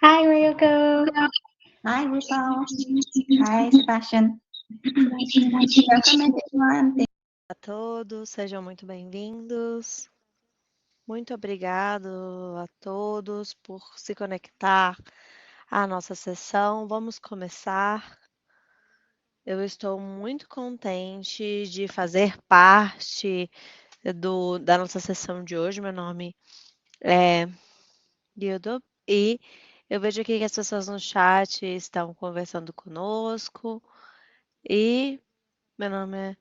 Hi, Ryoko. Hi, Ripple. Hi, Sebastian. Welcome, everyone. A todos, sejam muito bem-vindos. Muito obrigado a todos por se conectar à nossa sessão. Vamos começar. Eu estou muito contente de fazer parte da nossa sessão de hoje. Meu nome é Guildo e eu vejo aqui que as pessoas no chat estão conversando conosco. E meu nome é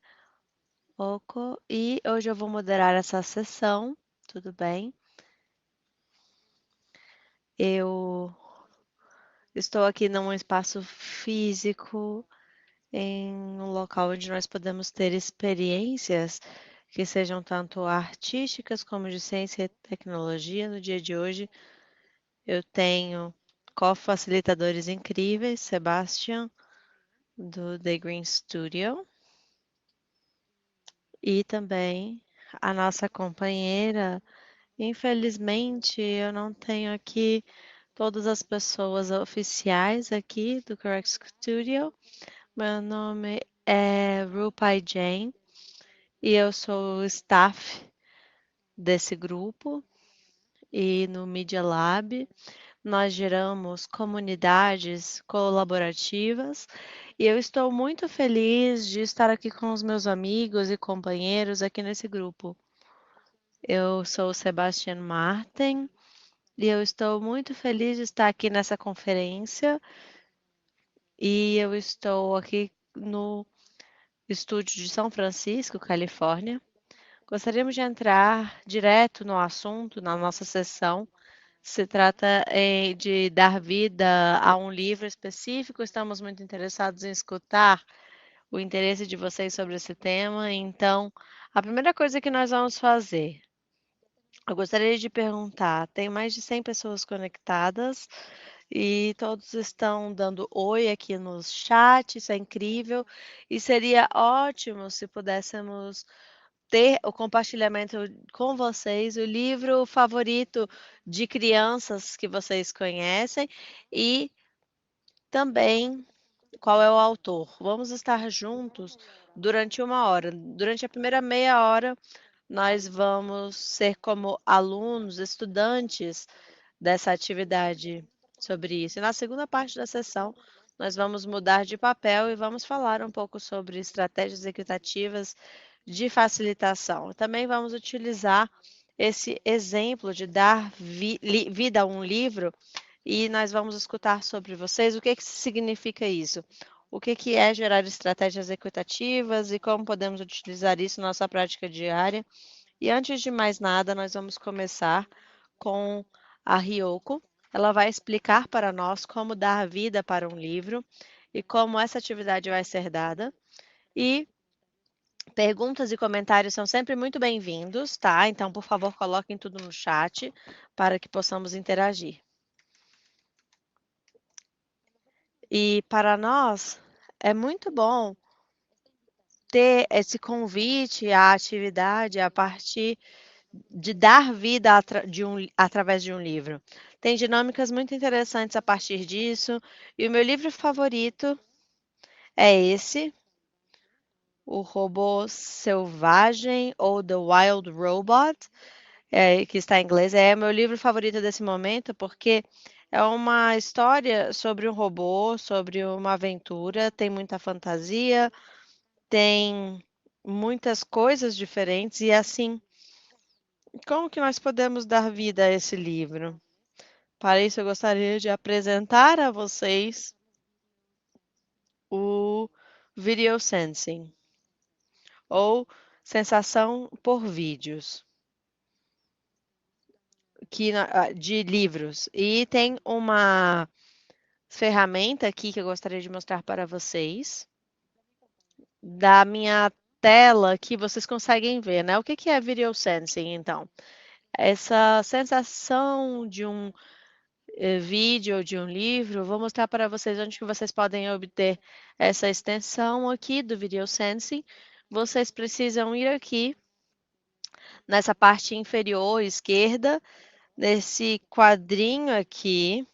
Oco e hoje eu vou moderar essa sessão, tudo bem? Eu estou aqui num espaço físico, em um local onde nós podemos ter experiências que sejam tanto artísticas como de ciência e tecnologia. No dia de hoje, eu tenho co-facilitadores incríveis, Sebastian, do The Green Studio, e também a nossa companheira. Infelizmente, eu não tenho aqui todas as pessoas oficiais aqui do Correct Studio. Meu nome é Rupai Jain e eu sou o staff desse grupo. E no Media Lab nós geramos comunidades colaborativas e eu estou muito feliz de estar aqui com os meus amigos e companheiros aqui nesse grupo. Eu sou o Sebastian Martin e eu estou muito feliz de estar aqui nessa conferência e eu estou aqui no estúdio de São Francisco, Califórnia. Gostaríamos de entrar direto no assunto, na nossa sessão. Se trata de dar vida a um livro específico. Estamos muito interessados em escutar o interesse de vocês sobre esse tema. Então, a primeira coisa que nós vamos fazer, eu gostaria de perguntar, tem mais de 100 pessoas conectadas e todos estão dando oi aqui no chat, isso é incrível. E seria ótimo se pudéssemos ter o compartilhamento com vocês, o livro favorito de crianças que vocês conhecem e também qual é o autor. Vamos estar juntos durante 1 hora. Durante a primeira meia hora, nós vamos ser como alunos, estudantes dessa atividade sobre isso. E na segunda parte da sessão, nós vamos mudar de papel e vamos falar um pouco sobre estratégias equitativas de facilitação. Também vamos utilizar esse exemplo de dar vida a um livro e nós vamos escutar sobre vocês o que significa isso. O que é gerar estratégias equitativas e como podemos utilizar isso na nossa prática diária. E antes de mais nada, nós vamos começar com a Ryoko. Ela vai explicar para nós como dar vida para um livro e como essa atividade vai ser dada. E perguntas e comentários são sempre muito bem-vindos, tá? Então, por favor, coloquem tudo no chat para que possamos interagir. E para nós é muito bom ter esse convite à atividade a partir de dar vida através de um livro. Tem dinâmicas muito interessantes a partir disso, e o meu livro favorito é esse, O Robô Selvagem ou The Wild Robot, que está em inglês. É o meu livro favorito desse momento porque é uma história sobre um robô, sobre uma aventura, tem muita fantasia, tem muitas coisas diferentes e assim, como que nós podemos dar vida a esse livro? Para isso, eu gostaria de apresentar a vocês o Video Sensing, ou sensação por vídeos, de livros. E tem uma ferramenta aqui que eu gostaria de mostrar para vocês, da minha tela, que vocês conseguem ver, né? O que é Video Sensing, então? Essa sensação de um vídeo ou de um livro, vou mostrar para vocês onde que vocês podem obter essa extensão aqui do Video Sensing. Vocês precisam ir aqui nessa parte inferior esquerda, nesse quadrinho aqui,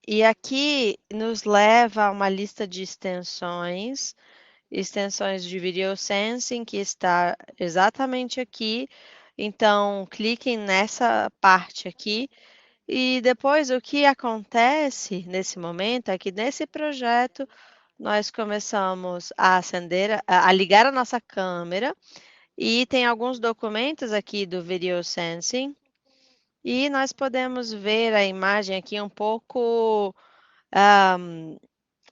E aqui nos leva a uma lista de extensões de Video Sensing, que está exatamente aqui. Então, cliquem nessa parte aqui. E depois, o que acontece nesse momento é que nesse projeto, nós começamos a acender, a ligar a nossa câmera, e tem alguns documentos aqui do Video Sensing, e nós podemos ver a imagem aqui um pouco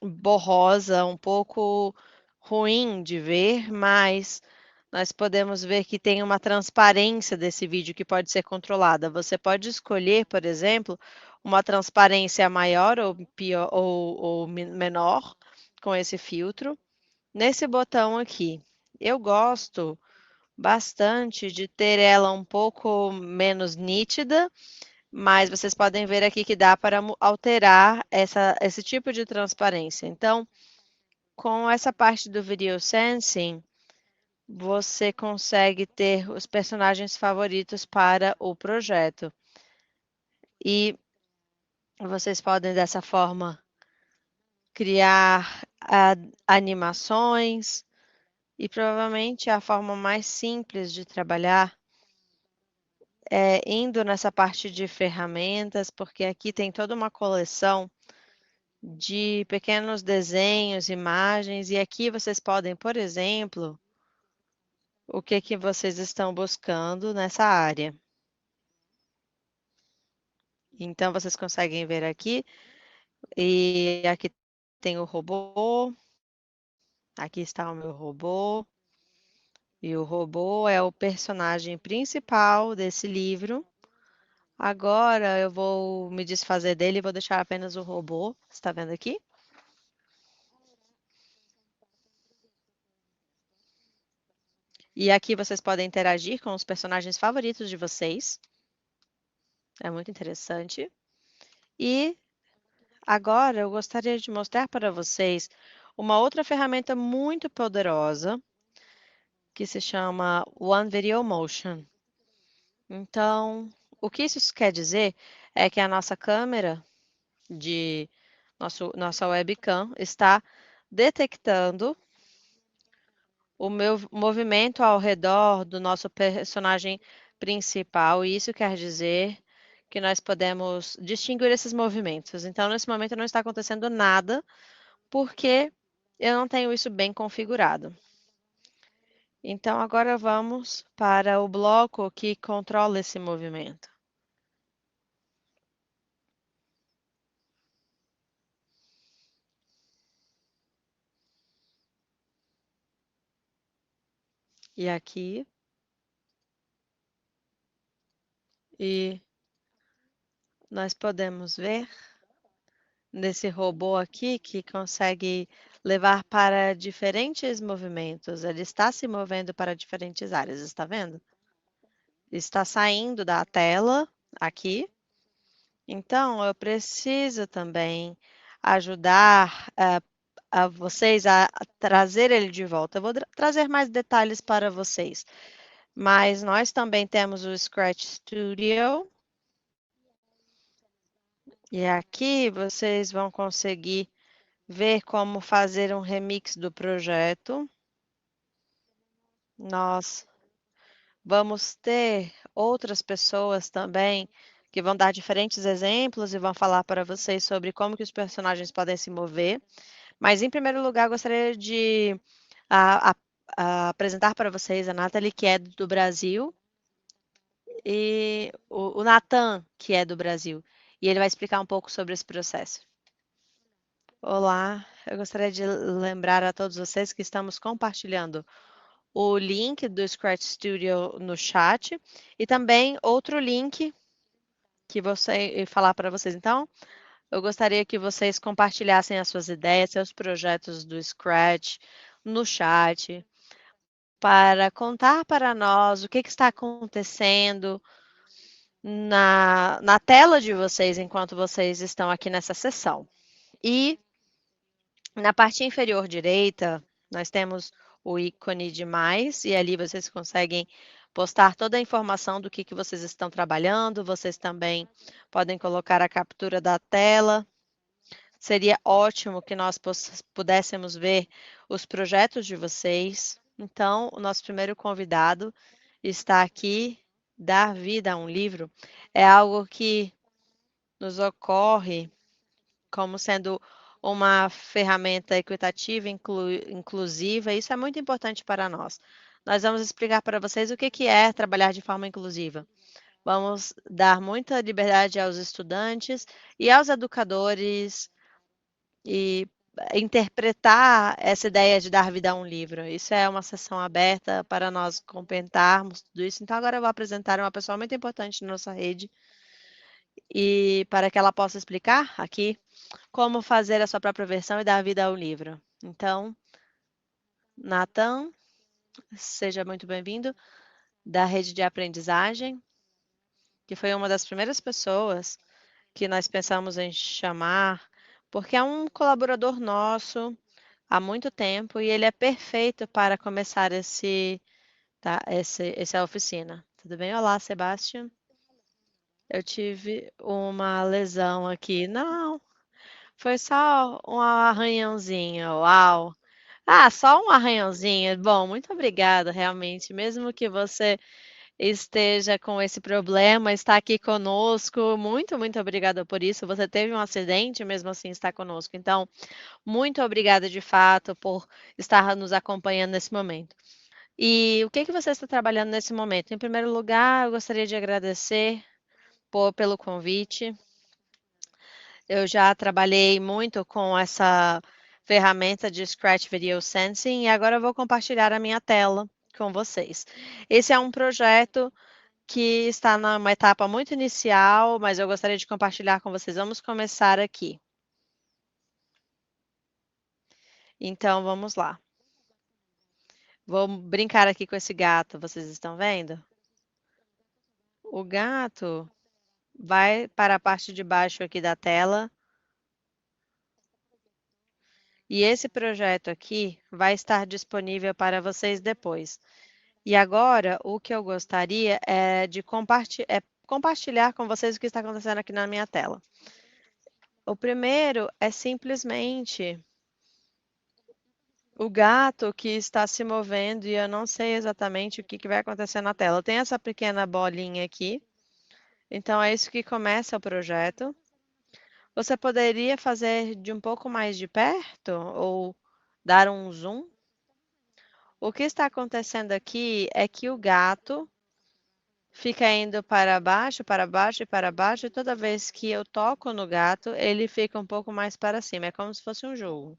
borrosa, um pouco ruim de ver, mas nós podemos ver que tem uma transparência desse vídeo que pode ser controlada. Você pode escolher, por exemplo, uma transparência maior ou pior ou menor com esse filtro nesse botão aqui. Eu gosto bastante de ter ela um pouco menos nítida, mas vocês podem ver aqui que dá para alterar esse tipo de transparência. Então, com essa parte do Video Sensing, você consegue ter os personagens favoritos para o projeto. E vocês podem, dessa forma, criar animações, e provavelmente a forma mais simples de trabalhar é indo nessa parte de ferramentas, porque aqui tem toda uma coleção de pequenos desenhos, imagens, e aqui vocês podem, por exemplo, o que vocês estão buscando nessa área. Então, vocês conseguem ver aqui, e aqui tem o robô, aqui está o meu robô, e o robô é o personagem principal desse livro. Agora eu vou me desfazer dele e vou deixar apenas o robô, está vendo aqui? E aqui vocês podem interagir com os personagens favoritos de vocês. É muito interessante. E agora eu gostaria de mostrar para vocês uma outra ferramenta muito poderosa que se chama One Video Motion. Então, o que isso quer dizer é que a nossa câmera de nossa webcam está detectando o meu movimento ao redor do nosso personagem principal, e isso quer dizer que nós podemos distinguir esses movimentos. Então, nesse momento não está acontecendo nada, porque eu não tenho isso bem configurado. Então, agora vamos para o bloco que controla esse movimento. E aqui. E nós podemos ver nesse robô aqui que consegue levar para diferentes movimentos. Ele está se movendo para diferentes áreas, está vendo? Está saindo da tela aqui. Então, eu preciso também ajudar a vocês a trazer ele de volta. Eu vou trazer mais detalhes para vocês. Mas nós também temos o Scratch Studio. E aqui vocês vão conseguir ver como fazer um remix do projeto. Nós vamos ter outras pessoas também que vão dar diferentes exemplos e vão falar para vocês sobre como que os personagens podem se mover. Mas, em primeiro lugar, gostaria de apresentar para vocês a Nathalie, que é do Brasil, e o Nathan, que é do Brasil. E ele vai explicar um pouco sobre esse processo. Olá, eu gostaria de lembrar a todos vocês que estamos compartilhando o link do Scratch Studio no chat e também outro link que você falar para vocês. Então, eu gostaria que vocês compartilhassem as suas ideias, seus projetos do Scratch no chat, para contar para nós o que está acontecendo na tela de vocês enquanto vocês estão aqui nessa sessão. E na parte inferior direita, nós temos o ícone de mais, e ali vocês conseguem postar toda a informação do que vocês estão trabalhando. Vocês também podem colocar a captura da tela Seria ótimo que nós pudéssemos ver os projetos de vocês. Então, o nosso primeiro convidado está aqui. Dar vida a um livro é algo que nos ocorre como sendo uma ferramenta equitativa, inclusiva, e isso é muito importante para nós. Nós vamos explicar para vocês o que é trabalhar de forma inclusiva. Vamos dar muita liberdade aos estudantes e aos educadores e interpretar essa ideia de dar vida a um livro. Isso é uma sessão aberta para nós comentarmos tudo isso. Então, agora eu vou apresentar uma pessoa muito importante na nossa rede e para que ela possa explicar aqui como fazer a sua própria versão e dar vida ao livro. Então, Nathan, seja muito bem-vindo da rede de aprendizagem, que foi uma das primeiras pessoas que nós pensamos em chamar, porque é um colaborador nosso há muito tempo e ele é perfeito para começar essa oficina. Tudo bem? Olá, Sebastian. Eu tive uma lesão aqui. Não, foi só um arranhãozinho. Uau! Ah, só um arranhãozinho. Bom, muito obrigada, realmente. Mesmo que você esteja com esse problema, está aqui conosco. Muito, muito obrigada por isso. Você teve um acidente, mesmo assim está conosco. Então, muito obrigada de fato por estar nos acompanhando nesse momento. E o que você está trabalhando nesse momento? Em primeiro lugar, eu gostaria de agradecer pelo convite. Eu já trabalhei muito com essa ferramenta de Scratch Video Sensing e agora eu vou compartilhar a minha tela com vocês. Esse é um projeto que está numa etapa muito inicial, mas eu gostaria de compartilhar com vocês. Vamos começar aqui. Então, vamos lá. Vou brincar aqui com esse gato, vocês estão vendo? O gato vai para a parte de baixo aqui da tela. E esse projeto aqui vai estar disponível para vocês depois. E agora, o que eu gostaria é de compartilhar com vocês o que está acontecendo aqui na minha tela. O primeiro é simplesmente o gato que está se movendo e eu não sei exatamente o que vai acontecer na tela. Tem essa pequena bolinha aqui. Então, é isso que começa o projeto. Você poderia fazer de um pouco mais de perto ou dar um zoom? O que está acontecendo aqui é que o gato fica indo para baixo e para baixo, e toda vez que eu toco no gato, ele fica um pouco mais para cima. É como se fosse um jogo.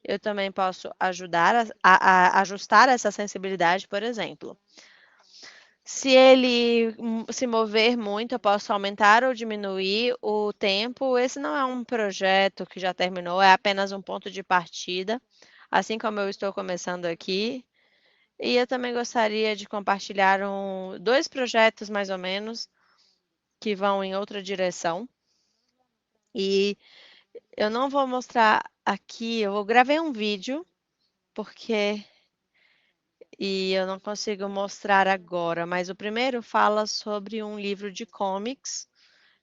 Eu também posso ajudar a ajustar essa sensibilidade, por exemplo. Se ele se mover muito, eu posso aumentar ou diminuir o tempo. Esse não é um projeto que já terminou, é apenas um ponto de partida, assim como eu estou começando aqui. E eu também gostaria de compartilhar dois projetos, mais ou menos, que vão em outra direção. E eu não vou mostrar aqui, eu gravei um vídeo, porque e eu não consigo mostrar agora, mas o primeiro fala sobre um livro de comics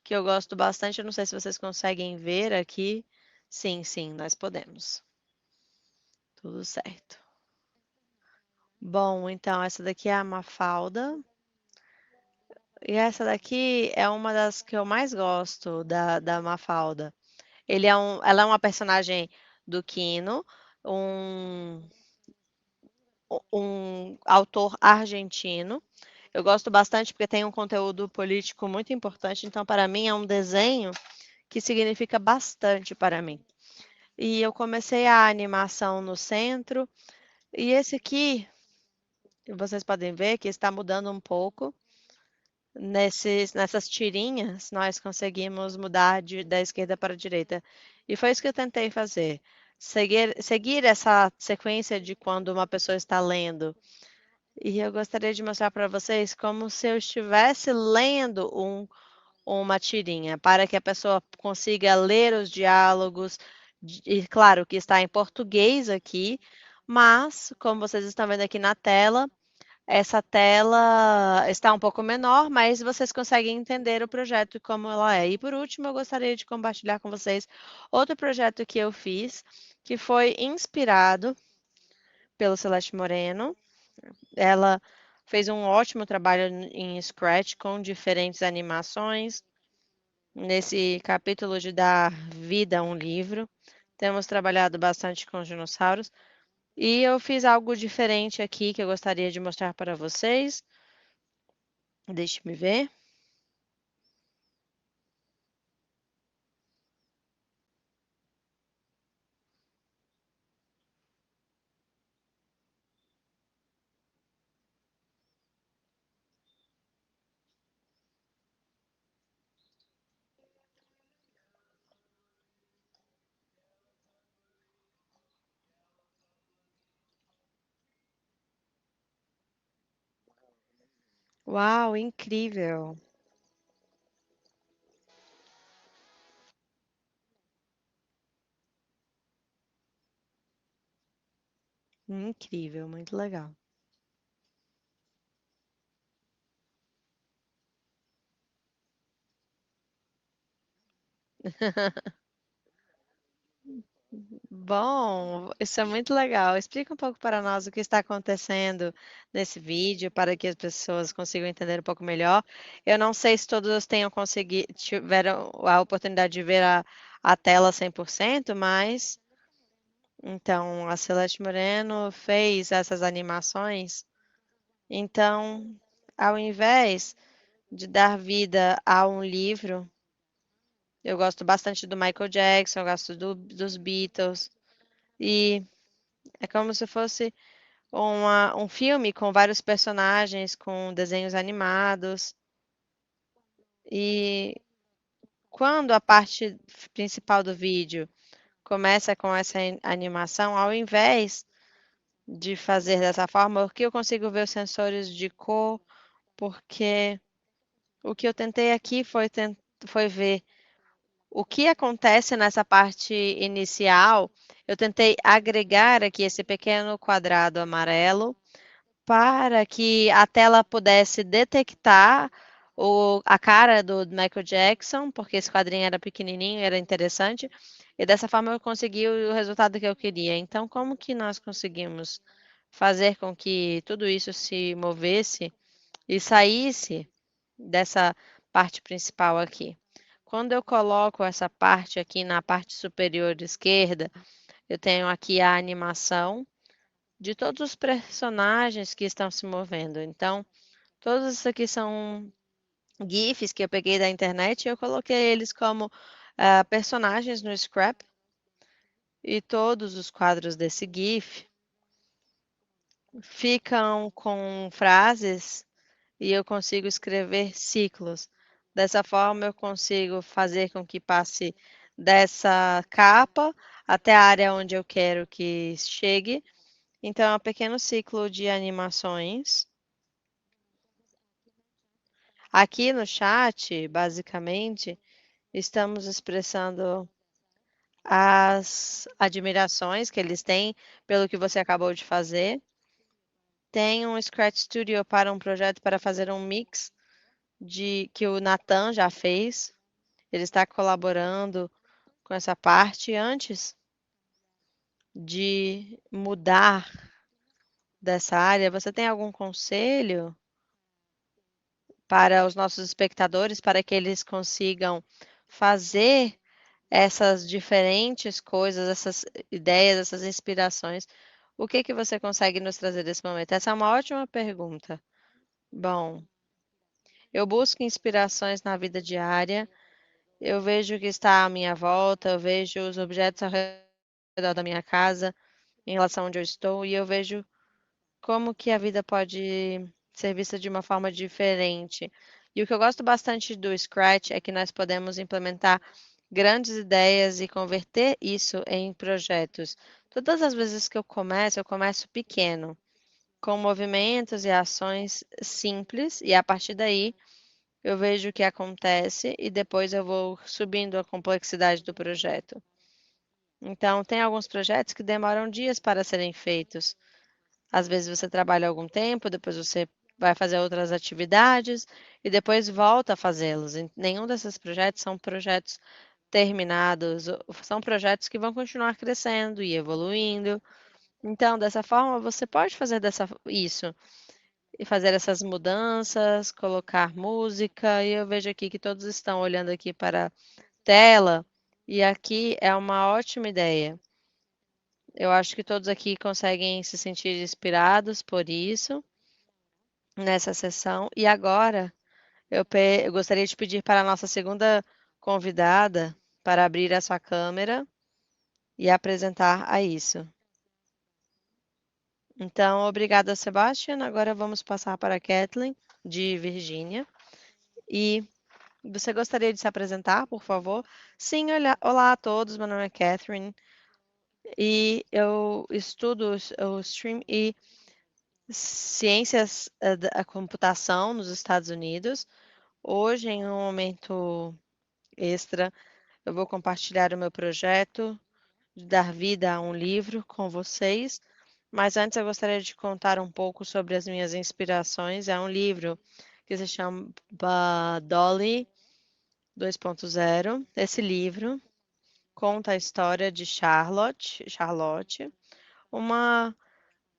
que eu gosto bastante. Eu não sei se vocês conseguem ver aqui. Sim, sim, nós podemos. Tudo certo. Bom, então essa daqui é a Mafalda. E essa daqui é uma das que eu mais gosto da Mafalda. Ela é uma personagem do Kino, um, um autor argentino. Eu gosto bastante porque tem um conteúdo político muito importante, então para mim é um desenho que significa bastante para mim. E eu comecei a animação no centro, e esse aqui, vocês podem ver que está mudando um pouco. Nessas tirinhas, nós conseguimos mudar da esquerda para a direita. E foi isso que eu tentei fazer. Seguir essa sequência de quando uma pessoa está lendo. E eu gostaria de mostrar para vocês como se eu estivesse lendo uma tirinha, para que a pessoa consiga ler os diálogos. E claro que está em português aqui, mas, como vocês estão vendo aqui na tela, essa tela está um pouco menor, mas vocês conseguem entender o projeto como ela é. E por último, eu gostaria de compartilhar com vocês outro projeto que eu fiz, que foi inspirado pelo Celeste Moreno. Ela fez um ótimo trabalho em Scratch com diferentes animações. Nesse capítulo de dar vida a um livro, temos trabalhado bastante com os dinossauros. E eu fiz algo diferente aqui que eu gostaria de mostrar para vocês. Deixe-me ver. Uau, incrível! Incrível, muito legal. Bom, isso é muito legal. Explica um pouco para nós o que está acontecendo nesse vídeo, para que as pessoas consigam entender um pouco melhor. Eu não sei se todos tenham conseguido, tiveram a oportunidade de ver a tela 100%, mas então a Celeste Moreno fez essas animações. Então, ao invés de dar vida a um livro, eu gosto bastante do Michael Jackson, eu gosto dos Beatles, e é como se fosse um filme com vários personagens, com desenhos animados. E quando a parte principal do vídeo começa com essa animação, ao invés de fazer dessa forma, porque eu consigo ver os sensores de cor, porque o que eu tentei aqui foi ver o que acontece nessa parte inicial. Eu tentei agregar aqui esse pequeno quadrado amarelo para que a tela pudesse detectar a cara do Michael Jackson, porque esse quadrinho era pequenininho, era interessante, e dessa forma eu consegui o resultado que eu queria. Então, como que nós conseguimos fazer com que tudo isso se movesse e saísse dessa parte principal aqui? Quando eu coloco essa parte aqui na parte superior esquerda, eu tenho aqui a animação de todos os personagens que estão se movendo. Então, todos isso aqui são GIFs que eu peguei da internet e eu coloquei eles como personagens no Scrap. E todos os quadros desse GIF ficam com frases e eu consigo escrever ciclos. Dessa forma, eu consigo fazer com que passe dessa capa até a área onde eu quero que chegue. Então, é um pequeno ciclo de animações. Aqui no chat, basicamente, estamos expressando as admirações que eles têm pelo que você acabou de fazer. Tem um Scratch Studio para um projeto para fazer um mix de que o Nathan já fez. Ele está colaborando com essa parte antes de mudar dessa área. Você tem algum conselho para os nossos espectadores para que eles consigam fazer essas diferentes coisas, essas ideias, essas inspirações? O que que você consegue nos trazer desse momento? Essa é uma ótima pergunta. Bom, eu busco inspirações na vida diária. Eu vejo o que está à minha volta, eu vejo os objetos ao redor da minha casa, em relação a onde eu estou, e eu vejo como que a vida pode ser vista de uma forma diferente. E o que eu gosto bastante do Scratch é que nós podemos implementar grandes ideias e converter isso em projetos. Todas as vezes que eu começo pequeno, com movimentos e ações simples, e a partir daí eu vejo o que acontece e depois eu vou subindo a complexidade do projeto. Então, tem alguns projetos que demoram dias para serem feitos. Às vezes você trabalha algum tempo, depois você vai fazer outras atividades e depois volta a fazê-los. Nenhum desses projetos são projetos terminados, são projetos que vão continuar crescendo e evoluindo. Então, dessa forma, você pode fazer isso e fazer essas mudanças, colocar música, e eu vejo aqui que todos estão olhando aqui para a tela, e aqui é uma ótima ideia. Eu acho que todos aqui conseguem se sentir inspirados por isso nessa sessão. E agora eu gostaria de pedir para a nossa segunda convidada para abrir a sua câmera e apresentar a isso. Então, obrigada, Sebastian. Agora vamos passar para a Kathleen, de Virgínia. E você gostaria de se apresentar, por favor? Sim, olá a todos. Meu nome é Catherine e eu estudo o Stream e Ciências da Computação nos Estados Unidos. Hoje, em um momento extra, eu vou compartilhar o meu projeto de dar vida a um livro com vocês. Mas antes eu gostaria de contar um pouco sobre as minhas inspirações. É um livro que se chama Dolly 2.0. Esse livro conta a história de Charlotte, uma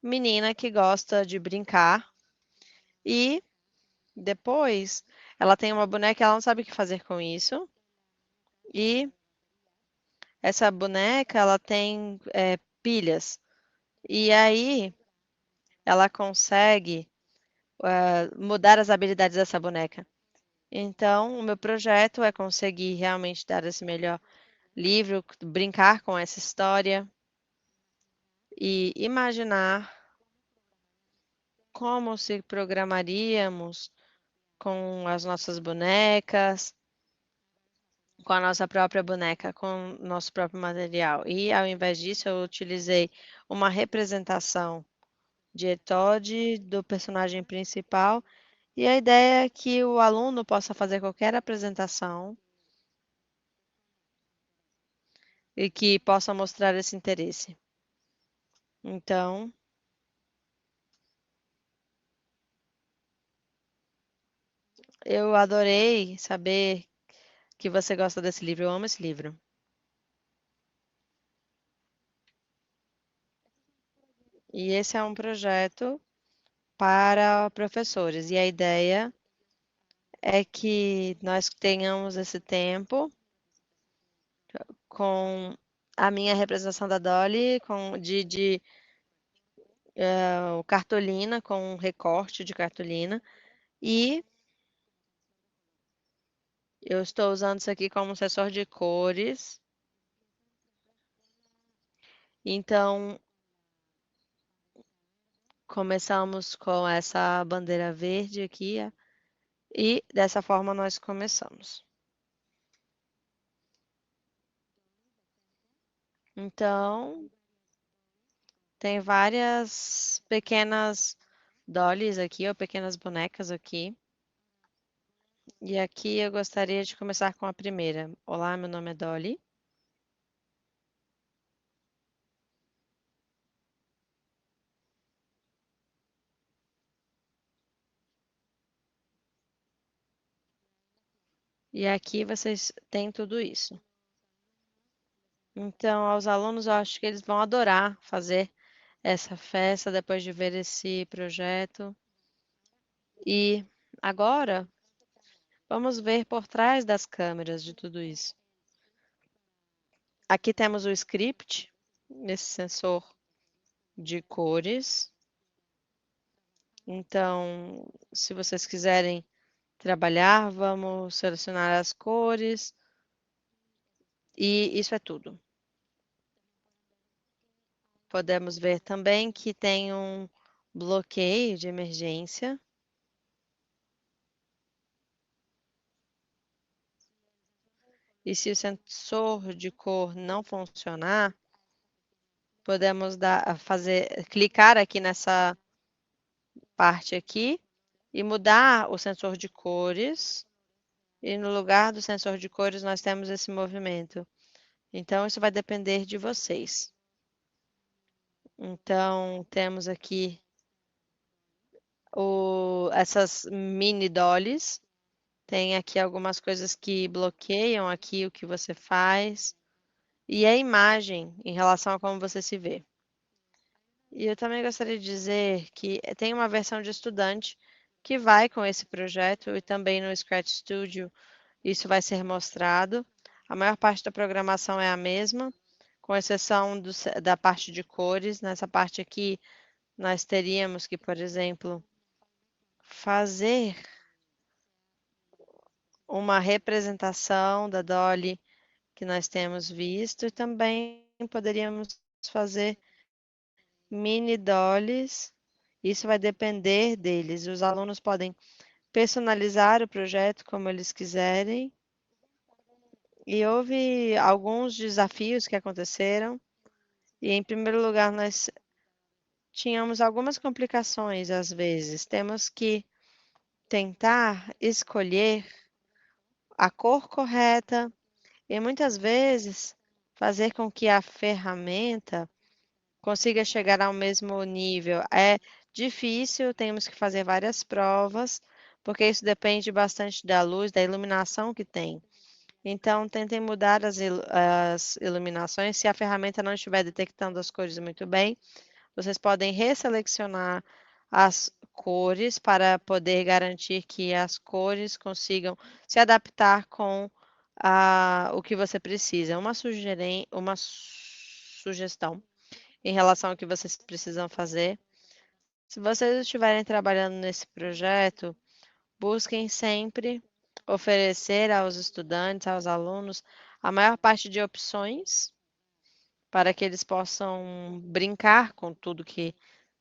menina que gosta de brincar e depois ela tem uma boneca e ela não sabe o que fazer com isso. E essa boneca ela tem pilhas. E aí ela consegue mudar as habilidades dessa boneca. Então, o meu projeto é conseguir realmente dar esse melhor livro, brincar com essa história e imaginar como se programaríamos com as nossas bonecas, com a nossa própria boneca, com o nosso próprio material. E ao invés disso, eu utilizei uma representação de Todd, do personagem principal, e a ideia é que o aluno possa fazer qualquer apresentação e que possa mostrar esse interesse. Então, eu adorei saber que você gosta desse livro. Eu amo esse livro. E esse é um projeto para professores. E a ideia é que nós tenhamos esse tempo com a minha representação da Dolly, cartolina, com um recorte de cartolina. E eu estou usando isso aqui como um sensor de cores. Então, começamos com essa bandeira verde aqui, e dessa forma nós começamos. Então, tem várias pequenas dollies aqui, ou pequenas bonecas aqui. E aqui eu gostaria de começar com a primeira. Olá, meu nome é Dolly. E aqui vocês têm tudo isso. Então, aos alunos, eu acho que eles vão adorar fazer essa festa depois de ver esse projeto. E agora, vamos ver por trás das câmeras de tudo isso. Aqui temos o script, esse sensor de cores. Então, se vocês quiserem trabalhar, vamos selecionar as cores. E isso é tudo. Podemos ver também que tem um bloqueio de emergência. E se o sensor de cor não funcionar, podemos clicar aqui nessa parte aqui e mudar o sensor de cores. E no lugar do sensor de cores nós temos esse movimento. Então isso vai depender de vocês. Então temos aqui essas mini dollies. Tem aqui algumas coisas que bloqueiam aqui o que você faz. E a imagem em relação a como você se vê. E eu também gostaria de dizer que tem uma versão de estudante que vai com esse projeto e também no Scratch Studio isso vai ser mostrado. A maior parte da programação é a mesma, com exceção da parte de cores. Nessa parte aqui, nós teríamos que, por exemplo, fazer uma representação da Dolly que nós temos visto e também poderíamos fazer mini dollies. Isso vai depender deles. Os alunos podem personalizar o projeto como eles quiserem. E houve alguns desafios que aconteceram. E, em primeiro lugar, nós tínhamos algumas complicações às vezes. Temos que tentar escolher a cor correta e muitas vezes fazer com que a ferramenta consiga chegar ao mesmo nível. É difícil, temos que fazer várias provas, porque isso depende bastante da luz, da iluminação que tem. Então, tentem mudar as iluminações. Se a ferramenta não estiver detectando as cores muito bem, vocês podem resselecionar as cores para poder garantir que as cores consigam se adaptar com o que você precisa. Uma sugestão em relação ao que vocês precisam fazer. Se vocês estiverem trabalhando nesse projeto, busquem sempre oferecer aos estudantes, aos alunos, a maior parte de opções para que eles possam brincar com tudo que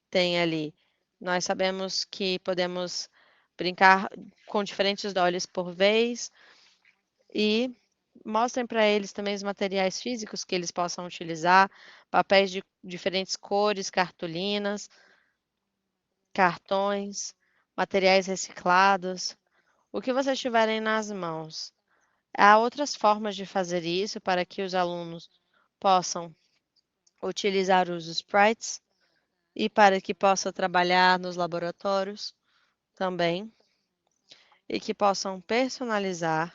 tem ali. Nós sabemos que podemos brincar com diferentes dollies por vez e mostrem para eles também os materiais físicos que eles possam utilizar, papéis de diferentes cores, cartolinas, cartões, materiais reciclados, o que vocês tiverem nas mãos. Há outras formas de fazer isso para que os alunos possam utilizar os sprites e para que possam trabalhar nos laboratórios também e que possam personalizar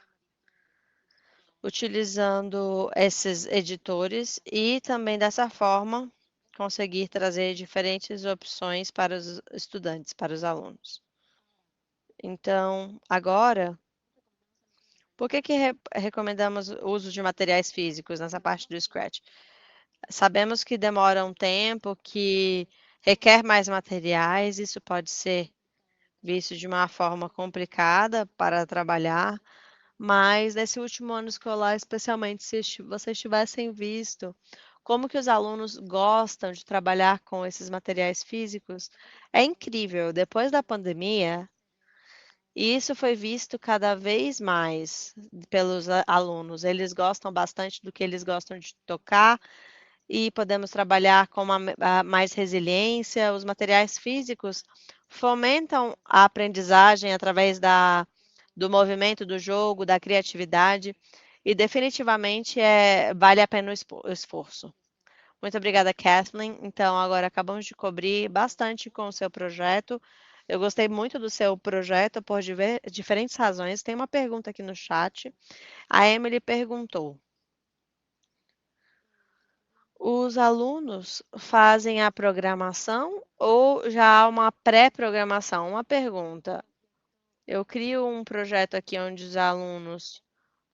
utilizando esses editores e também dessa forma conseguir trazer diferentes opções para os estudantes, para os alunos. Então, agora, por que recomendamos o uso de materiais físicos nessa parte do Scratch? Sabemos que demora um tempo, que requer mais materiais, isso pode ser visto de uma forma complicada para trabalhar, mas nesse último ano escolar, especialmente se vocês tivessem visto como que os alunos gostam de trabalhar com esses materiais físicos, é incrível. Depois da pandemia, isso foi visto cada vez mais pelos alunos. Eles gostam bastante do que eles gostam de tocar e podemos trabalhar com mais resiliência. Os materiais físicos fomentam a aprendizagem através do movimento do jogo, da criatividade e definitivamente vale a pena o esforço. Muito obrigada, Kathleen. Então, agora acabamos de cobrir bastante com o seu projeto. Eu gostei muito do seu projeto por diferentes razões. Tem uma pergunta aqui no chat. A Emily perguntou: os alunos fazem a programação ou já há uma pré-programação? Uma pergunta. Eu crio um projeto aqui onde os alunos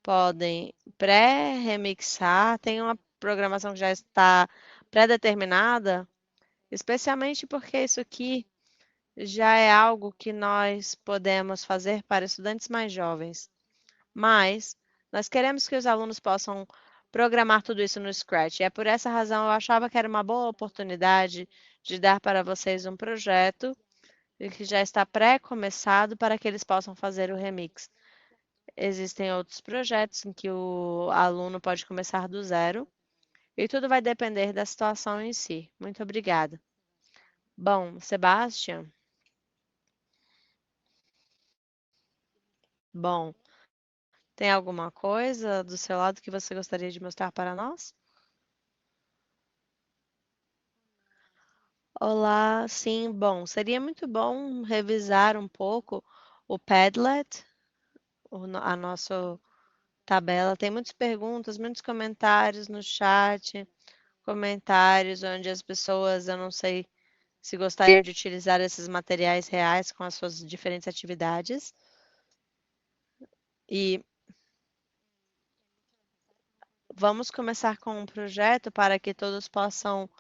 podem pré-remixar, tem uma programação que já está pré-determinada, especialmente porque isso aqui já é algo que nós podemos fazer para estudantes mais jovens. Mas nós queremos que os alunos possam programar tudo isso no Scratch. E é por essa razão eu achava que era uma boa oportunidade de dar para vocês um projeto que já está pré-começado para que eles possam fazer o remix. Existem outros projetos em que o aluno pode começar do zero e tudo vai depender da situação em si. Muito obrigada. Bom, Sebastian, bom, tem alguma coisa do seu lado que você gostaria de mostrar para nós? Olá, sim, bom, seria muito bom revisar um pouco o Padlet, a nossa tabela. Tem muitas perguntas, muitos comentários no chat, comentários onde as pessoas, eu não sei se gostariam de utilizar esses materiais reais com as suas diferentes atividades. E vamos começar com um projeto para que todos possam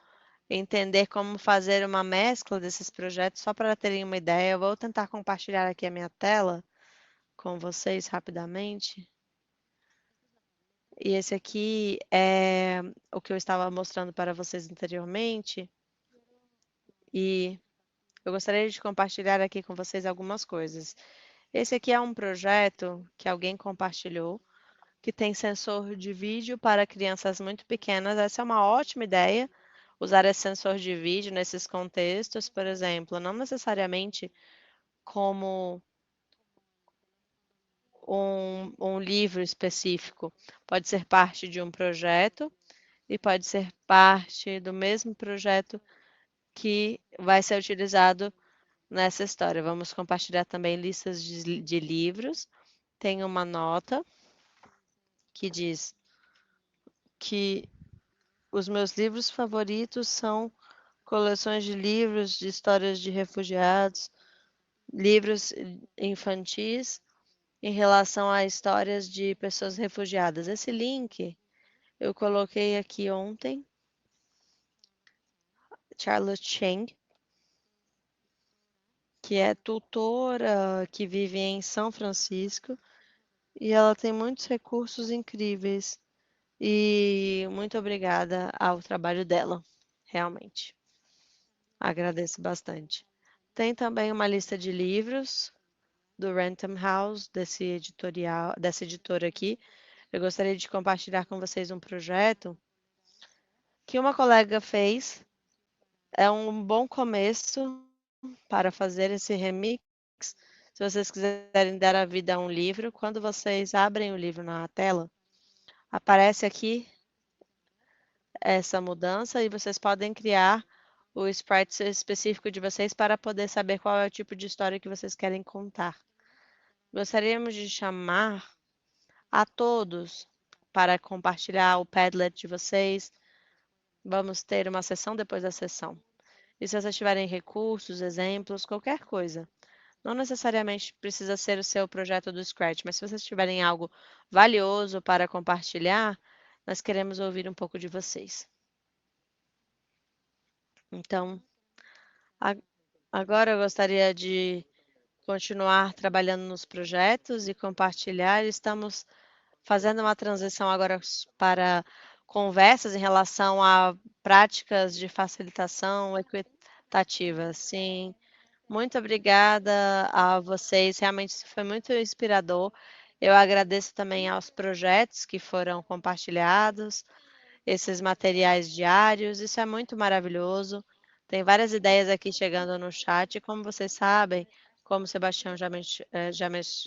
entender como fazer uma mescla desses projetos, só para terem uma ideia. Eu vou tentar compartilhar aqui a minha tela com vocês rapidamente. E esse aqui é o que eu estava mostrando para vocês anteriormente. E eu gostaria de compartilhar aqui com vocês algumas coisas. Esse aqui é um projeto que alguém compartilhou, que tem sensor de vídeo para crianças muito pequenas. Essa é uma ótima ideia, usar esse sensor de vídeo nesses contextos, por exemplo, não necessariamente como um livro específico, pode ser parte de um projeto e pode ser parte do mesmo projeto que vai ser utilizado nessa história. Vamos compartilhar também listas de livros. Tem uma nota que diz que os meus livros favoritos são coleções de livros de histórias de refugiados, livros infantis em relação a histórias de pessoas refugiadas. Esse link eu coloquei aqui ontem. Charlotte Cheng, que é tutora que vive em São Francisco, e ela tem muitos recursos incríveis. E muito obrigada ao trabalho dela, realmente. Agradeço bastante. Tem também uma lista de livros do Random House, dessa editora aqui. Eu gostaria de compartilhar com vocês um projeto que uma colega fez. É um bom começo para fazer esse remix. Se vocês quiserem dar a vida a um livro, quando vocês abrem o livro na tela, aparece aqui essa mudança e vocês podem criar o sprite específico de vocês para poder saber qual é o tipo de história que vocês querem contar. Gostaríamos de chamar a todos para compartilhar o Padlet de vocês. Vamos ter uma sessão depois da sessão. E se vocês tiverem recursos, exemplos, qualquer coisa, não necessariamente precisa ser o seu projeto do Scratch, mas se vocês tiverem algo valioso para compartilhar, nós queremos ouvir um pouco de vocês. Então, agora eu gostaria de continuar trabalhando nos projetos e compartilhar. Estamos fazendo uma transição agora para conversas em relação a práticas de facilitação equitativa. Sim, muito obrigada a vocês, realmente isso foi muito inspirador. Eu agradeço também aos projetos que foram compartilhados, esses materiais diários, isso é muito maravilhoso. Tem várias ideias aqui chegando no chat, como vocês sabem, como o Sebastião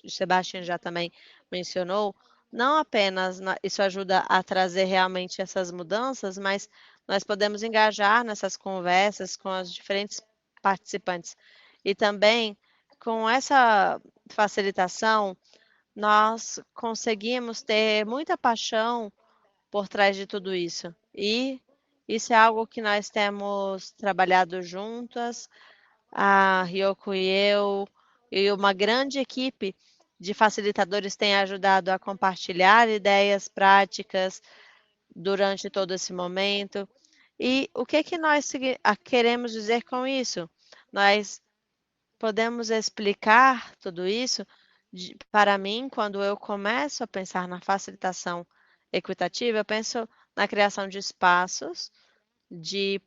Sebastião já também mencionou, não apenas isso ajuda a trazer realmente essas mudanças, mas nós podemos engajar nessas conversas com os diferentes participantes. E também, com essa facilitação, nós conseguimos ter muita paixão por trás de tudo isso. E isso é algo que nós temos trabalhado juntas, a Ryoko e uma grande equipe de facilitadores tem ajudado a compartilhar ideias práticas durante todo esse momento. E o que nós queremos dizer com isso? Nós podemos explicar tudo isso para mim quando eu começo a pensar na facilitação equitativa, eu penso na criação de espaços, de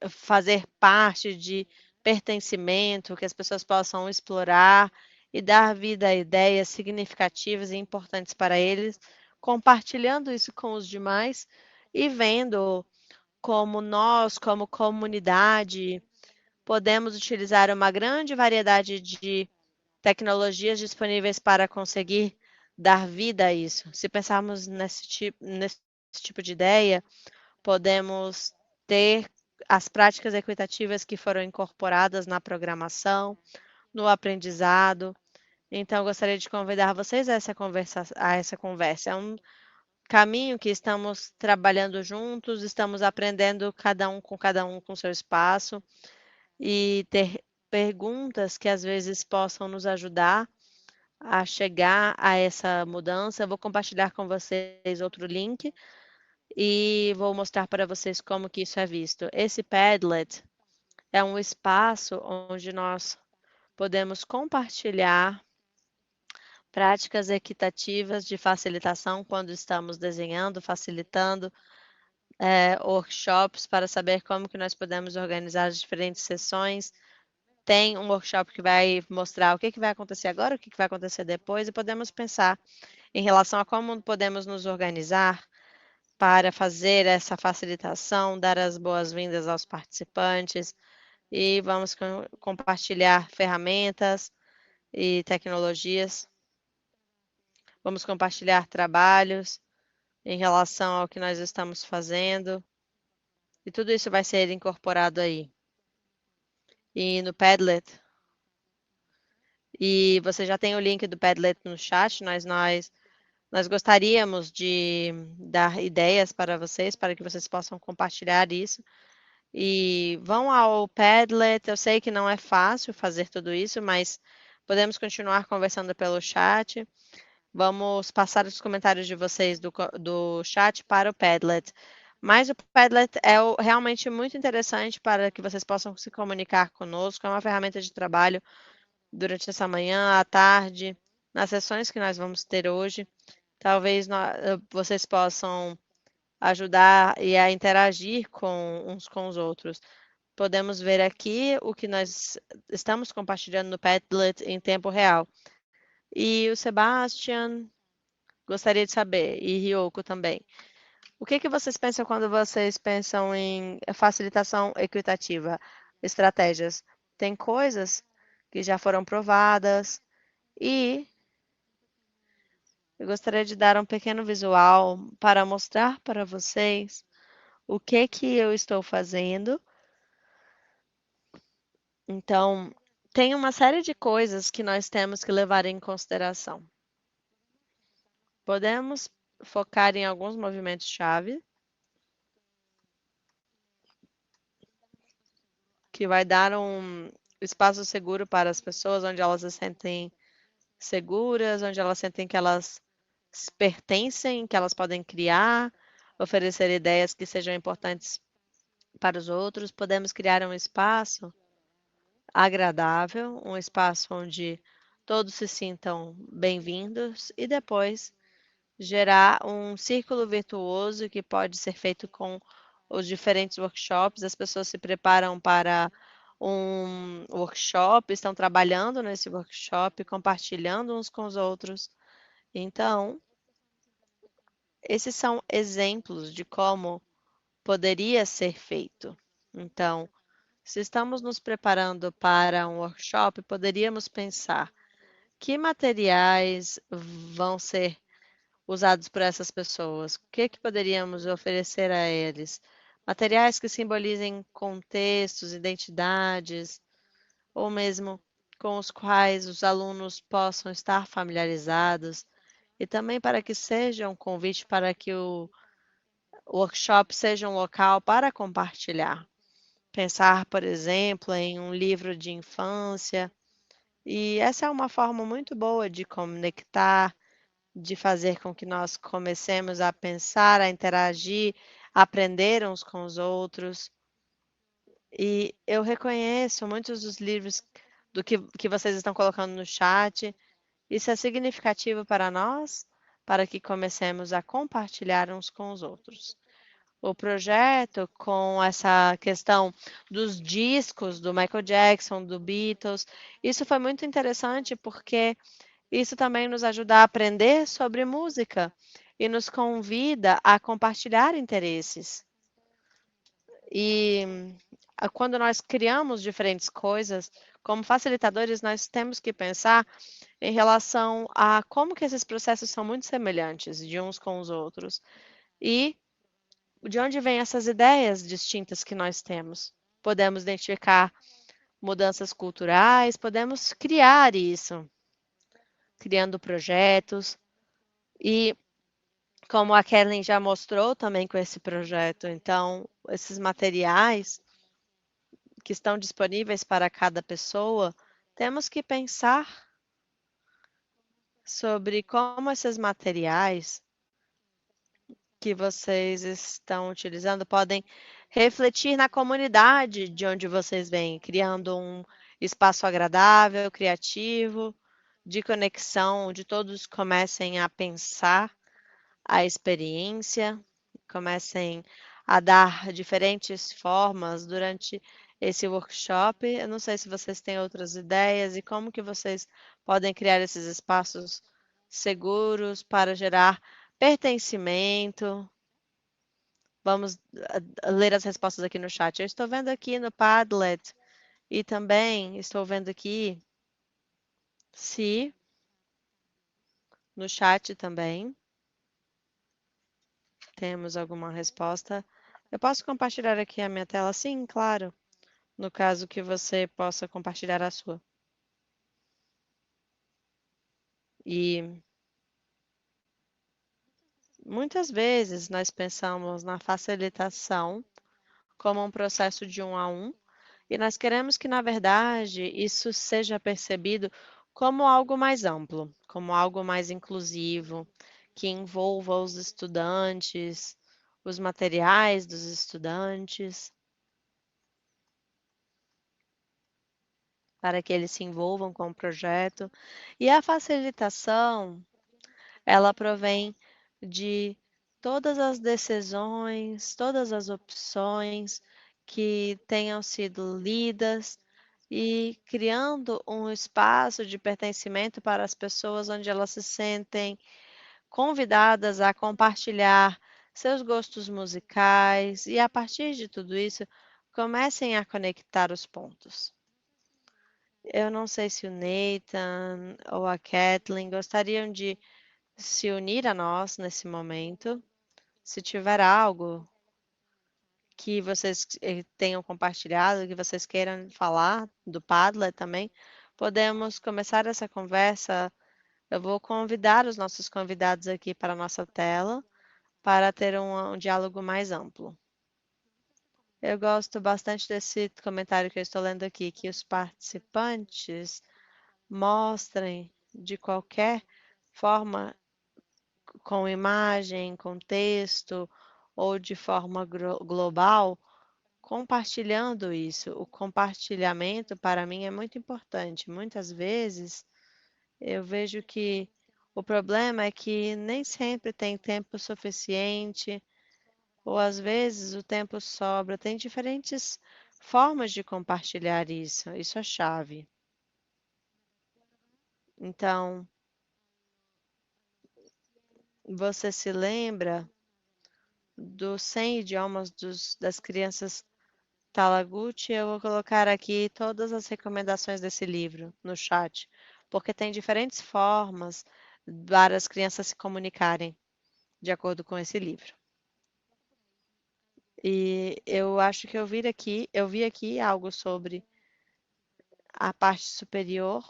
fazer parte, de pertencimento, que as pessoas possam explorar e dar vida a ideias significativas e importantes para eles, compartilhando isso com os demais e vendo como nós, como comunidade, podemos utilizar uma grande variedade de tecnologias disponíveis para conseguir dar vida a isso. Se pensarmos nesse tipo de ideia, podemos ter as práticas equitativas que foram incorporadas na programação, no aprendizado. Então, eu gostaria de convidar vocês a essa conversa. É um caminho que estamos trabalhando juntos, estamos aprendendo cada um com seu espaço e ter perguntas que às vezes possam nos ajudar a chegar a essa mudança. Eu vou compartilhar com vocês outro link e vou mostrar para vocês como que isso é visto. Esse Padlet é um espaço onde nós podemos compartilhar práticas equitativas de facilitação quando estamos desenhando, facilitando workshops para saber como que nós podemos organizar as diferentes sessões. Tem um workshop que vai mostrar o que vai acontecer agora, o que vai acontecer depois, e podemos pensar em relação a como podemos nos organizar para fazer essa facilitação, dar as boas-vindas aos participantes e vamos compartilhar ferramentas e tecnologias. Vamos compartilhar trabalhos em relação ao que nós estamos fazendo. E tudo isso vai ser incorporado aí. E no Padlet. E você já tem o link do Padlet no chat. Nós gostaríamos de dar ideias para vocês, para que vocês possam compartilhar isso. E vão ao Padlet. Eu sei que não é fácil fazer tudo isso, mas podemos continuar conversando pelo chat. Vamos passar os comentários de vocês do chat para o Padlet. Mas o Padlet é realmente muito interessante para que vocês possam se comunicar conosco. É uma ferramenta de trabalho durante essa manhã, à tarde, nas sessões que nós vamos ter hoje. Talvez vocês possam ajudar e a interagir uns com os outros. Podemos ver aqui o que nós estamos compartilhando no Padlet em tempo real. E o Sebastian gostaria de saber, e Ryoko também. O que vocês pensam quando vocês pensam em facilitação equitativa, estratégias? Tem coisas que já foram provadas e eu gostaria de dar um pequeno visual para mostrar para vocês o que eu estou fazendo. Então, tem uma série de coisas que nós temos que levar em consideração. Podemos focar em alguns movimentos-chave que vai dar um espaço seguro para as pessoas, onde elas se sentem seguras, onde elas sentem que elas pertencem, que elas podem criar, oferecer ideias que sejam importantes para os outros. Podemos criar um espaço agradável, um espaço onde todos se sintam bem-vindos e depois gerar um círculo virtuoso que pode ser feito com os diferentes workshops. As pessoas se preparam para um workshop, estão trabalhando nesse workshop, compartilhando uns com os outros. Então, esses são exemplos de como poderia ser feito. Então, se estamos nos preparando para um workshop, poderíamos pensar que materiais vão ser usados por essas pessoas? O que poderíamos oferecer a eles? Materiais que simbolizem contextos, identidades, ou mesmo com os quais os alunos possam estar familiarizados, e também para que seja um convite para que o workshop seja um local para compartilhar. Pensar, por exemplo, em um livro de infância, e essa é uma forma muito boa de conectar, de fazer com que nós comecemos a pensar, a interagir, a aprender uns com os outros. E eu reconheço muitos dos livros do que vocês estão colocando no chat. Isso é significativo para nós, para que comecemos a compartilhar uns com os outros. O projeto com essa questão dos discos do Michael Jackson, do Beatles, isso foi muito interessante porque isso também nos ajuda a aprender sobre música e nos convida a compartilhar interesses. E quando nós criamos diferentes coisas, como facilitadores, nós temos que pensar em relação a como que esses processos são muito semelhantes de uns com os outros. E de onde vêm essas ideias distintas que nós temos. Podemos identificar mudanças culturais, podemos criar isso, criando projetos. E como a Kellen já mostrou também com esse projeto, então, esses materiais que estão disponíveis para cada pessoa, temos que pensar sobre como esses materiais que vocês estão utilizando podem refletir na comunidade de onde vocês vêm, criando um espaço agradável, criativo, de conexão, onde todos comecem a pensar a experiência, comecem a dar diferentes formas durante esse workshop. Eu não sei se vocês têm outras ideias e como que vocês podem criar esses espaços seguros para gerar pertencimento. Vamos ler as respostas aqui no chat. Eu estou vendo aqui no Padlet e também estou vendo aqui se no chat também temos alguma resposta. Eu posso compartilhar aqui a minha tela? Sim, claro. No caso que você possa compartilhar a sua. E muitas vezes nós pensamos na facilitação como um processo de um a um, e nós queremos que, na verdade, isso seja percebido como algo mais amplo, como algo mais inclusivo, que envolva os estudantes, os materiais dos estudantes, para que eles se envolvam com o projeto. E a facilitação, ela provém de todas as decisões, todas as opções que tenham sido lidas e criando um espaço de pertencimento para as pessoas onde elas se sentem convidadas a compartilhar seus gostos musicais e a partir de tudo isso comecem a conectar os pontos. Eu não sei se o Nathan ou a Kathleen gostariam de se unir a nós nesse momento. Se tiver algo que vocês tenham compartilhado, que vocês queiram falar do Padlet também, podemos começar essa conversa. Eu vou convidar os nossos convidados aqui para a nossa tela para ter um diálogo mais amplo. Eu gosto bastante desse comentário que eu estou lendo aqui, que os participantes mostrem de qualquer forma, com imagem, com texto ou de forma global, compartilhando isso. O compartilhamento, para mim, é muito importante. Muitas vezes eu vejo que o problema é que nem sempre tem tempo suficiente, ou às vezes o tempo sobra. Tem diferentes formas de compartilhar isso. Isso é chave. Então, você se lembra dos 100 idiomas das crianças Talaguti? Eu vou colocar aqui todas as recomendações desse livro no chat, porque tem diferentes formas para as crianças se comunicarem de acordo com esse livro. E eu acho que eu vi aqui algo sobre a parte superior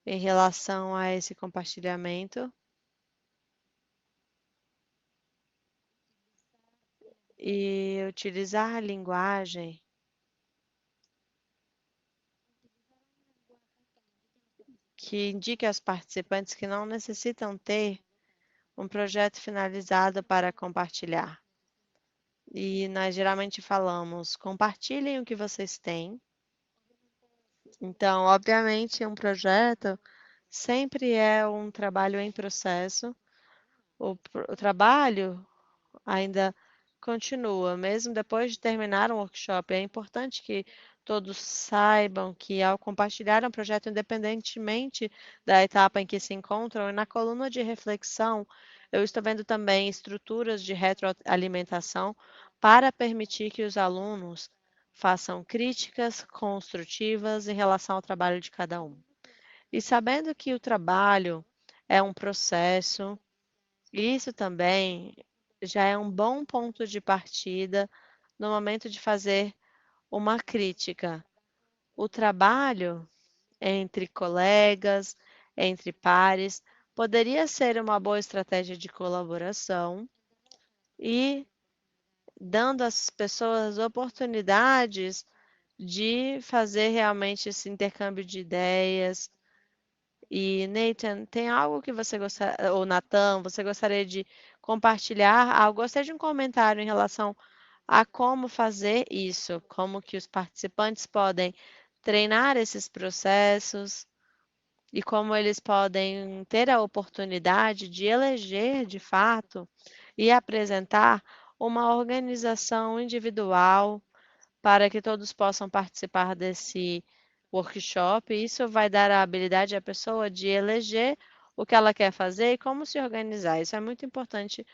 em relação a esse compartilhamento e utilizar a linguagem que indique aos participantes que não necessitam ter um projeto finalizado para compartilhar. E nós geralmente falamos, compartilhem o que vocês têm. Então, obviamente, um projeto sempre é um trabalho em processo. O trabalho ainda continua, mesmo depois de terminar um workshop. É importante que todos saibam que, ao compartilhar um projeto, independentemente da etapa em que se encontram, e na coluna de reflexão, eu estou vendo também estruturas de retroalimentação para permitir que os alunos façam críticas construtivas em relação ao trabalho de cada um. E sabendo que o trabalho é um processo, isso também já é um bom ponto de partida no momento de fazer uma crítica. O trabalho entre colegas, entre pares, poderia ser uma boa estratégia de colaboração e dando às pessoas oportunidades de fazer realmente esse intercâmbio de ideias. E Nathan, tem algo que você gostaria, ou Nathan, você gostaria de compartilhar algo? Gostei de um comentário em relação a como fazer isso, como que os participantes podem treinar esses processos e como eles podem ter a oportunidade de eleger de fato e apresentar uma organização individual para que todos possam participar desse workshop. Isso vai dar a habilidade à pessoa de eleger o que ela quer fazer e como se organizar. Isso é muito importante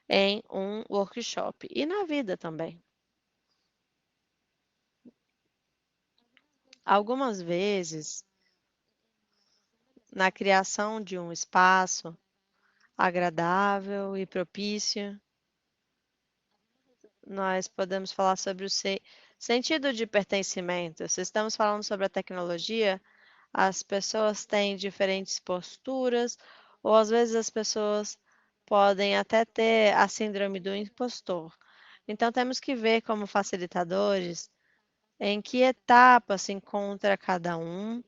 em um workshop e na vida também. Algumas vezes, na criação de um espaço agradável e propício, nós podemos falar sobre o sentido de pertencimento. Se estamos falando sobre a tecnologia, as pessoas têm diferentes posturas, ou às vezes as pessoas podem até ter a síndrome do impostor. Então, temos que ver como facilitadores em que etapa se encontra cada um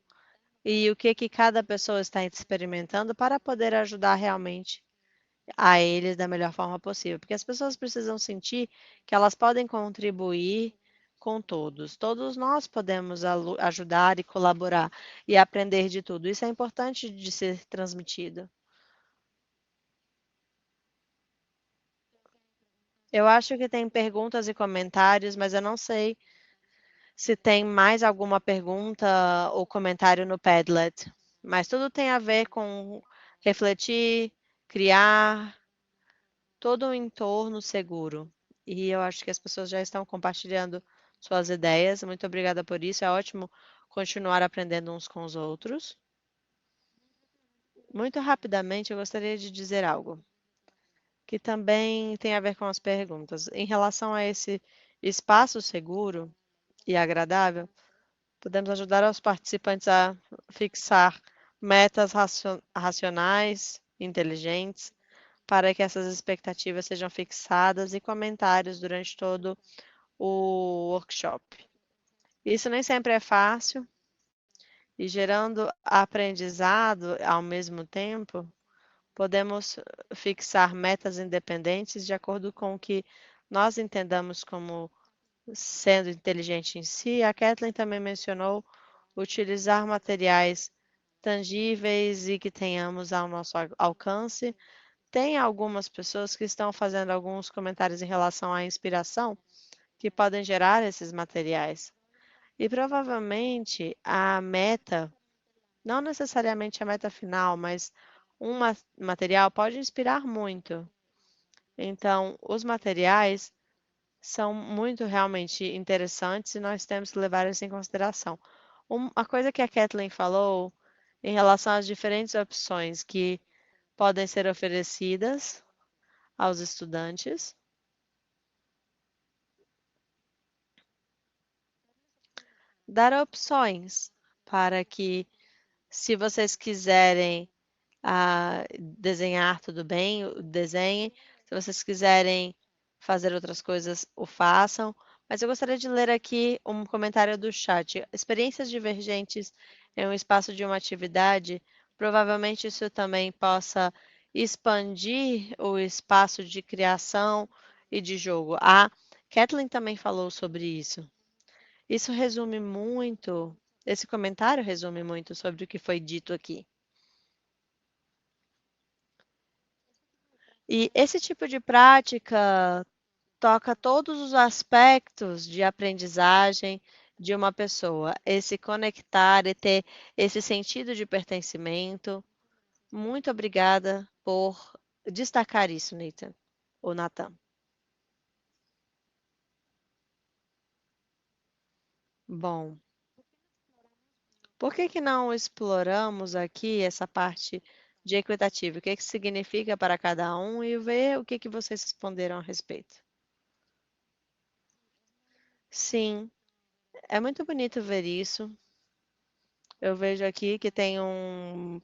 e o que cada pessoa está experimentando para poder ajudar realmente a eles da melhor forma possível, porque as pessoas precisam sentir que elas podem contribuir com todos. Todos nós podemos ajudar e colaborar e aprender de tudo. Isso é importante de ser transmitido. Eu acho que tem perguntas e comentários, mas eu não sei se tem mais alguma pergunta ou comentário no Padlet. Mas tudo tem a ver com refletir, criar, todo um entorno seguro. E eu acho que as pessoas já estão compartilhando suas ideias. Muito obrigada por isso. É ótimo continuar aprendendo uns com os outros. Muito rapidamente, eu gostaria de dizer algo que também tem a ver com as perguntas. Em relação a esse espaço seguro e agradável, podemos ajudar os participantes a fixar metas racionais, inteligentes, para que essas expectativas sejam fixadas e comentários durante todo o workshop. Isso nem sempre é fácil e gerando aprendizado ao mesmo tempo, podemos fixar metas independentes de acordo com o que nós entendamos como sendo inteligente em si. A Kathleen também mencionou utilizar materiais tangíveis e que tenhamos ao nosso alcance. Tem algumas pessoas que estão fazendo alguns comentários em relação à inspiração que podem gerar esses materiais. E provavelmente a meta, não necessariamente a meta final, mas um material pode inspirar muito. Então, os materiais são muito realmente interessantes e nós temos que levar isso em consideração. Uma coisa que a Kathleen falou em relação às diferentes opções que podem ser oferecidas aos estudantes. Dar opções para que, se vocês quiserem desenhar, tudo bem, desenhem. Se vocês quiserem fazer outras coisas, o façam. Mas eu gostaria de ler aqui um comentário do chat. Experiências divergentes em um espaço de uma atividade, provavelmente isso também possa expandir o espaço de criação e de jogo. A Kathleen também falou sobre isso. Isso resume muito, esse comentário resume muito sobre o que foi dito aqui. E esse tipo de prática toca todos os aspectos de aprendizagem de uma pessoa, esse conectar e ter esse sentido de pertencimento. Muito obrigada por destacar isso, Nathan, ou Nathan. Bom, por que não exploramos aqui essa parte de equitativo? O que que significa para cada um e ver o que que vocês responderam a respeito. Sim, é muito bonito ver isso. Eu vejo aqui que tem um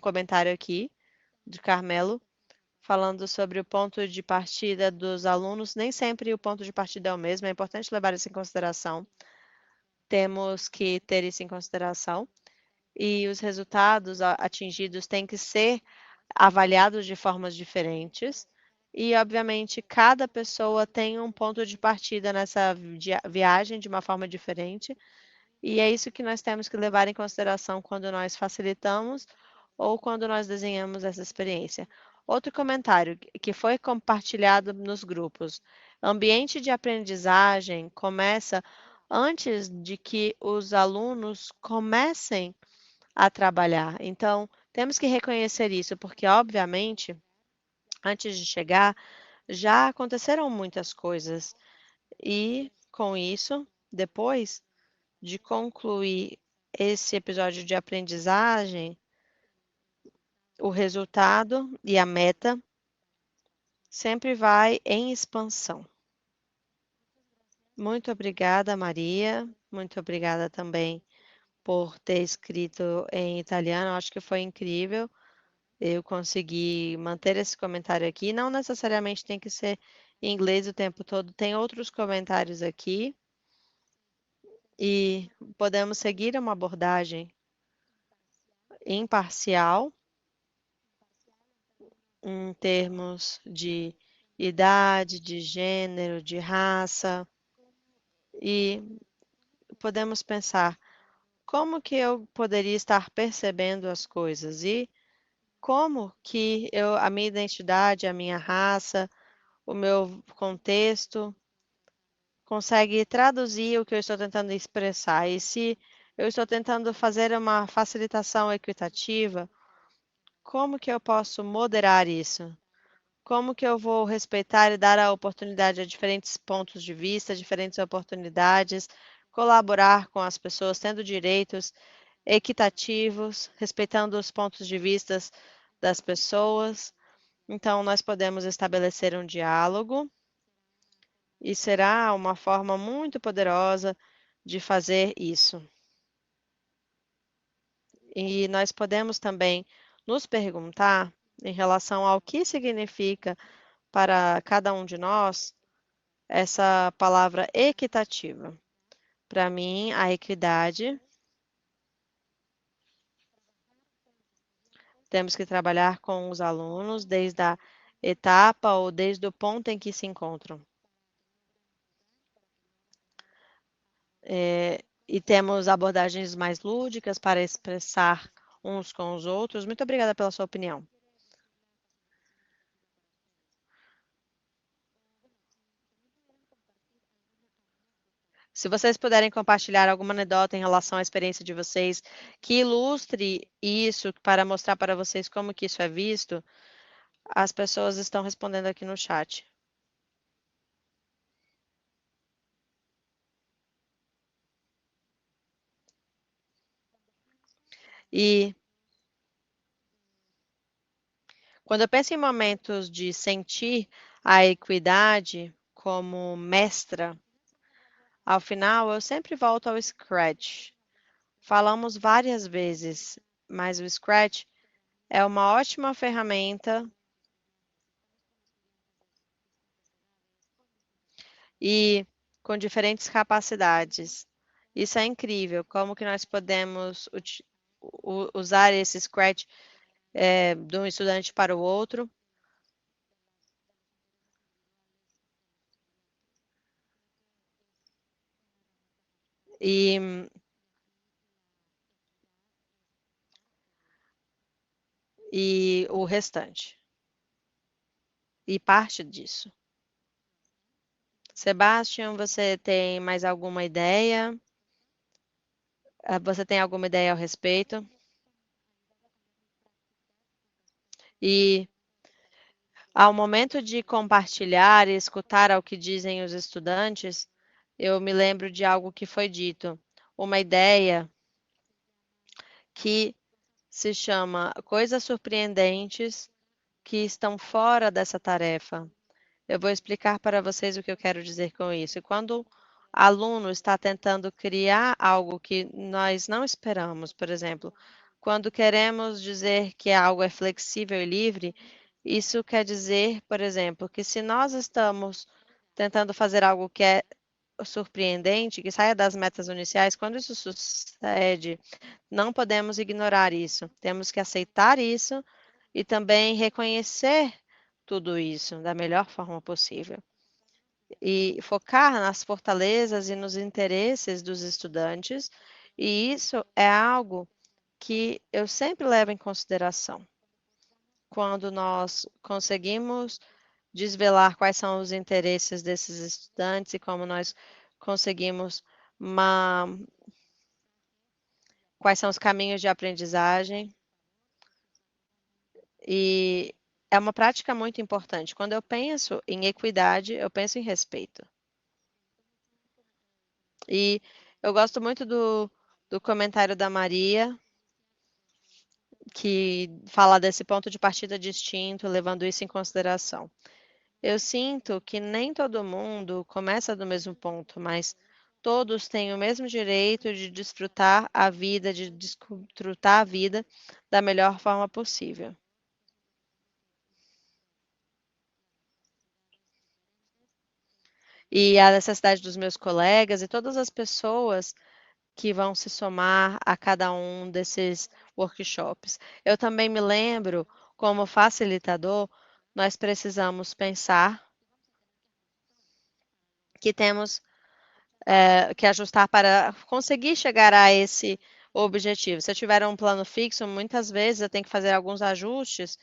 comentário aqui de Carmelo falando sobre o ponto de partida dos alunos. Nem sempre o ponto de partida é o mesmo, é importante levar isso em consideração. Temos que ter isso em consideração. E os resultados atingidos têm que ser avaliados de formas diferentes. E, obviamente, cada pessoa tem um ponto de partida nessa viagem de uma forma diferente. E é isso que nós temos que levar em consideração quando nós facilitamos ou quando nós desenhamos essa experiência. Outro comentário que foi compartilhado nos grupos: ambiente de aprendizagem começa antes de que os alunos comecem a trabalhar. Então, temos que reconhecer isso, porque, obviamente, antes de chegar, já aconteceram muitas coisas. E, com isso, depois de concluir esse episódio de aprendizagem, o resultado e a meta sempre vai em expansão. Muito obrigada, Maria. Muito obrigada também por ter escrito em italiano. Acho que foi incrível. Eu consegui manter esse comentário aqui. Não necessariamente tem que ser em inglês o tempo todo. Tem outros comentários aqui. E podemos seguir uma abordagem imparcial em termos de idade, de gênero, de raça, e podemos pensar como que eu poderia estar percebendo as coisas e como que a minha identidade, a minha raça, o meu contexto consegue traduzir o que eu estou tentando expressar. E se eu estou tentando fazer uma facilitação equitativa, como que eu posso moderar isso? Como que eu vou respeitar e dar a oportunidade a diferentes pontos de vista, diferentes oportunidades, colaborar com as pessoas, tendo direitos equitativos, respeitando os pontos de vista das pessoas. Então, nós podemos estabelecer um diálogo e será uma forma muito poderosa de fazer isso. E nós podemos também nos perguntar em relação ao que significa para cada um de nós essa palavra equitativa. Para mim, a equidade, temos que trabalhar com os alunos desde a etapa ou desde o ponto em que se encontram. E temos abordagens mais lúdicas para expressar uns com os outros. Muito obrigada pela sua opinião. Se vocês puderem compartilhar alguma anedota em relação à experiência de vocês que ilustre isso para mostrar para vocês como que isso é visto, as pessoas estão respondendo aqui no chat. E quando eu penso em momentos de sentir a equidade como mestra, ao final eu sempre volto ao Scratch. Falamos várias vezes, mas o Scratch é uma ótima ferramenta e com diferentes capacidades. Isso é incrível, como que nós podemos usar esse Scratch de um estudante para o outro. E o restante. E parte disso. Sebastian, você tem mais alguma ideia? Você tem alguma ideia ao respeito? E ao momento de compartilhar e escutar ao que dizem os estudantes, eu me lembro de algo que foi dito, uma ideia que se chama Coisas Surpreendentes que estão fora dessa tarefa. Eu vou explicar para vocês o que eu quero dizer com isso. Quando o aluno está tentando criar algo que nós não esperamos, por exemplo, quando queremos dizer que algo é flexível e livre, isso quer dizer, por exemplo, que se nós estamos tentando fazer algo que é surpreendente, que saia das metas iniciais, quando isso sucede, não podemos ignorar isso. Temos que aceitar isso e também reconhecer tudo isso da melhor forma possível. E focar nas fortalezas e nos interesses dos estudantes, e isso é algo que eu sempre levo em consideração. Quando nós conseguimos desvelar quais são os interesses desses estudantes e como nós conseguimos quais são os caminhos de aprendizagem. E é uma prática muito importante. Quando eu penso em equidade, eu penso em respeito. E eu gosto muito do comentário da Maria, que fala desse ponto de partida distinto, levando isso em consideração. Eu sinto que nem todo mundo começa do mesmo ponto, mas todos têm o mesmo direito de desfrutar a vida, de desfrutar a vida da melhor forma possível. E a necessidade dos meus colegas e todas as pessoas que vão se somar a cada um desses workshops. Eu também me lembro, como facilitador, nós precisamos pensar que temos que ajustar para conseguir chegar a esse objetivo. Se eu tiver um plano fixo, muitas vezes eu tenho que fazer alguns ajustes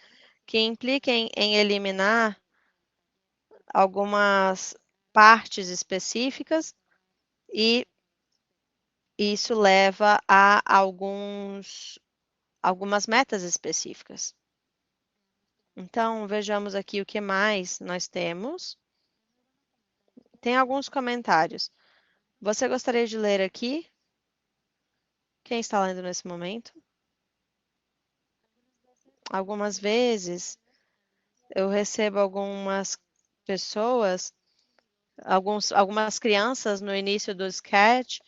que impliquem em eliminar algumas partes específicas e isso leva a algumas metas específicas. Então, vejamos aqui o que mais nós temos. Tem alguns comentários. Você gostaria de ler aqui? Quem está lendo nesse momento? Algumas vezes eu recebo algumas pessoas, algumas crianças no início do sketch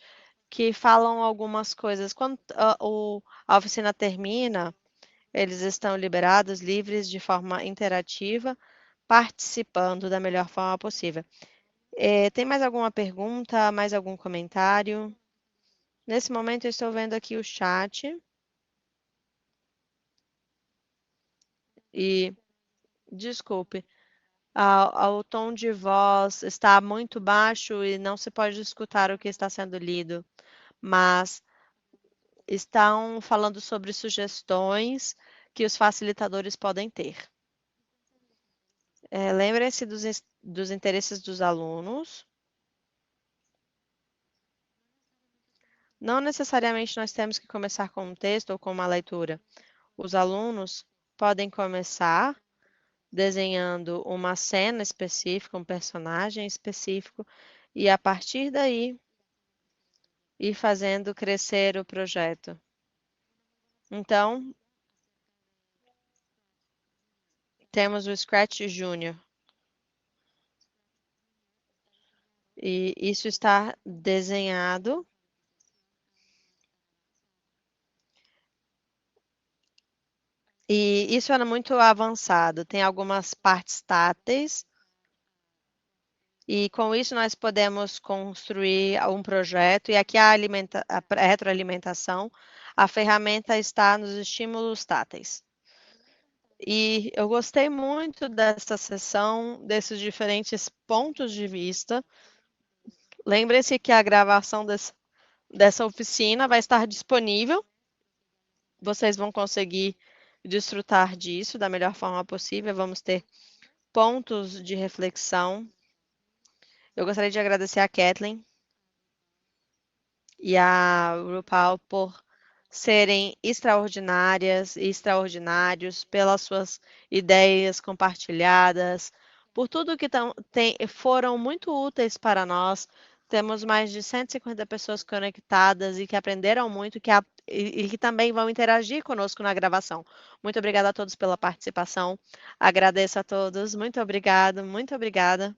que falam algumas coisas. Quando a oficina termina, eles estão liberados, livres de forma interativa, participando da melhor forma possível. Tem mais alguma pergunta, mais algum comentário? Nesse momento eu estou vendo aqui o chat. E, desculpe, o tom de voz está muito baixo e não se pode escutar o que está sendo lido, mas estão falando sobre sugestões que os facilitadores podem ter. Lembrem-se dos interesses dos alunos. Não necessariamente nós temos que começar com um texto ou com uma leitura. Os alunos podem começar desenhando uma cena específica, um personagem específico, e a partir daí ir fazendo crescer o projeto. Então, temos o Scratch Júnior. E isso está desenhado. E isso era muito avançado. Tem algumas partes táteis. E com isso nós podemos construir um projeto. E aqui a retroalimentação. A ferramenta está nos estímulos táteis. E eu gostei muito dessa sessão, desses diferentes pontos de vista. Lembre-se que a gravação dessa oficina vai estar disponível. Vocês vão conseguir desfrutar disso da melhor forma possível. Vamos ter pontos de reflexão. Eu gostaria de agradecer a Kathleen e a RuPaul por serem extraordinárias e extraordinários, pelas suas ideias compartilhadas, por tudo que foram muito úteis para nós Temos mais de 150 pessoas conectadas e que aprenderam muito e que também vão interagir conosco na gravação. Muito obrigada a todos pela participação. Agradeço a todos. Muito obrigado, muito obrigada.